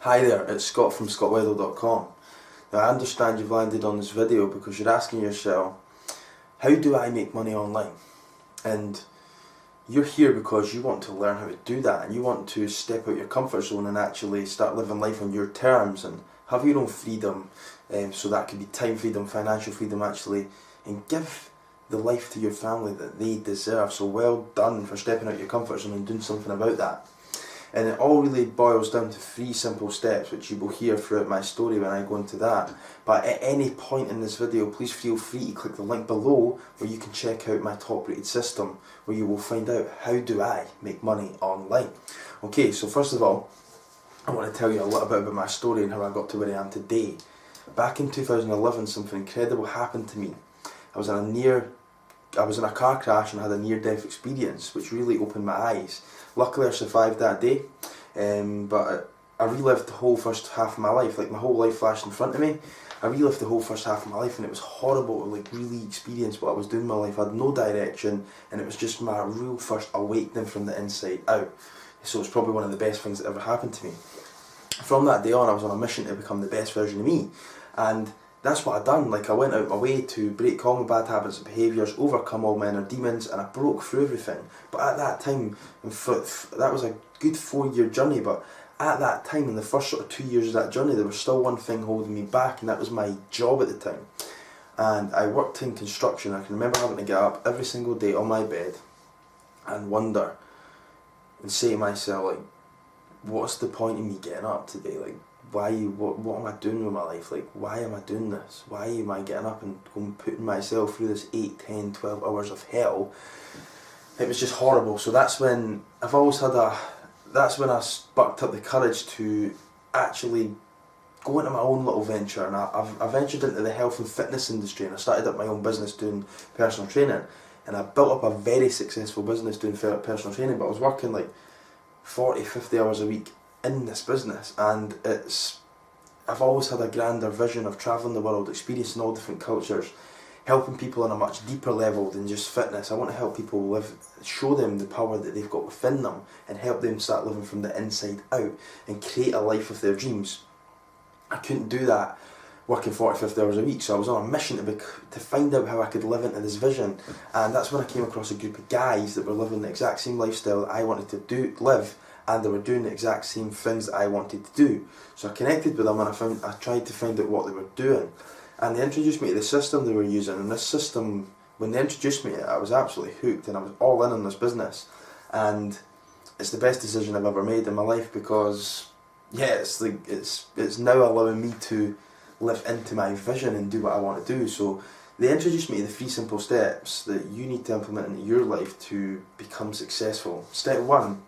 Hi there, it's Scott from scottweddell.com. Now I understand you've landed on this video because you're asking yourself, how do I make money online? And you're here because you want to learn how to do that, and you want to step out your comfort zone and actually start living life on your terms and have your own freedom. So that could be time freedom, financial freedom actually, and give the life to your family that they deserve. So well done for stepping out your comfort zone and doing something about that. And it all really boils down to 3 simple steps, which you will hear throughout my story when I go into that. But at any point in this video, please feel free to click the link below where you can check out my top rated system, where you will find out how do I make money online. Okay, so first of all, I want to tell you a little bit about my story and how I got to where I am today. Back in 2011, something incredible happened to me. I was in a car crash and had a near-death experience, which really opened my eyes. Luckily I survived that day, but I relived the whole first half of my life. Like, my whole life flashed in front of me. I relived the whole first half of my life, and it was horrible to really experience what I was doing in my life. I had no direction, and it was just my real first awakening from the inside out. So it's probably one of the best things that ever happened to me. From that day on, I was on a mission to become the best version of me, and that's what I done. Like, I went out my way to break all my bad habits and behaviours, overcome all my inner demons, and I broke through everything. But at that time, that was a good 4-year journey, but at that time, in the first sort of 2 years of that journey, there was still one thing holding me back, and that was my job at the time. And I worked in construction. I can remember having to get up every single day on my bed and wonder and say to myself, like, what's the point of me getting up today? Like, what am I doing with my life? Like, why am I doing this? Why am I getting up and putting myself through this 8, 10, 12 hours of hell? It was just horrible. So that's when I sparked up the courage to actually go into my own little venture, and I ventured into the health and fitness industry, and I started up my own business doing personal training, and I built up a very successful business doing personal training, but I was working like 40, 50 hours a week in this business, and I've always had a grander vision of travelling the world, experiencing all different cultures, helping people on a much deeper level than just fitness. I want to help people show them the power that they've got within them, and help them start living from the inside out and create a life of their dreams. I couldn't do that working 40, 50 hours a week, so I was on a mission to find out how I could live into this vision, and that's when I came across a group of guys that were living the exact same lifestyle that I wanted to live, and they were doing the exact same things that I wanted to do. So I connected with them, and I tried to find out what they were doing. And they introduced me to the system they were using, and this system, when they introduced me to it, I was absolutely hooked, and I was all in on this business. And it's the best decision I've ever made in my life, because yeah, it's now allowing me to live into my vision and do what I want to do. So they introduced me to the 3 simple steps that you need to implement into your life to become successful. Step 1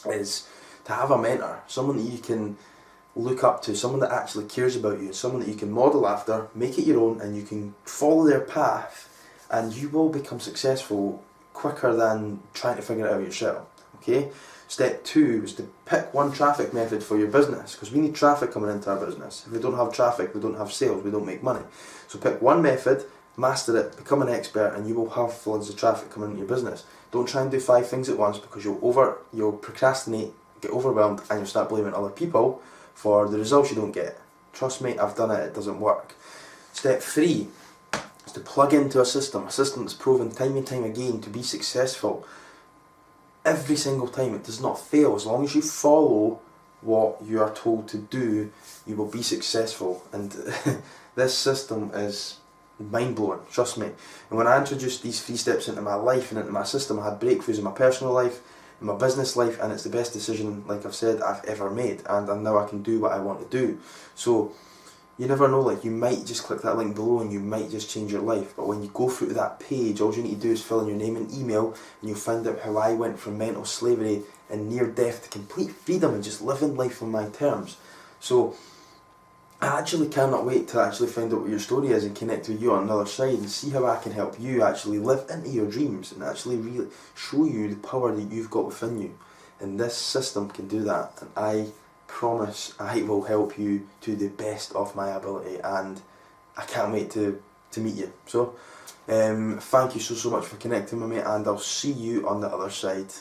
is to have a mentor, someone that you can look up to, someone that actually cares about you, someone that you can model after, make it your own, and you can follow their path, and you will become successful quicker than trying to figure it out yourself. Okay? Step 2 is to pick one traffic method for your business, because we need traffic coming into our business. If we don't have traffic, we don't have sales, we don't make money. So pick one method, master it, become an expert, and you will have floods of traffic coming into your business. Don't try and do 5 things at once, because you'll procrastinate, get overwhelmed, and you'll start blaming other people for the results you don't get. Trust me, I've done it, it doesn't work. Step 3 is to plug into a system that's proven time and time again to be successful. Every single time, it does not fail. As long as you follow what you are told to do, you will be successful. And this system is mind-blowing, trust me. And when I introduced these 3 steps into my life and into my system, I had breakthroughs in my personal life, in my business life, and it's the best decision, like I've said, I've ever made, and now I can do what I want to do. So you never know, like, you might just click that link below and you might just change your life. But when you go through that page, all you need to do is fill in your name and email, and you'll find out how I went from mental slavery and near death to complete freedom and just living life on my terms. So I actually cannot wait to actually find out what your story is and connect with you on another side and see how I can help you actually live into your dreams and actually really show you the power that you've got within you. And this system can do that, and I promise I will help you to the best of my ability, and I can't wait to meet you. So thank you so much for connecting with me, and I'll see you on the other side.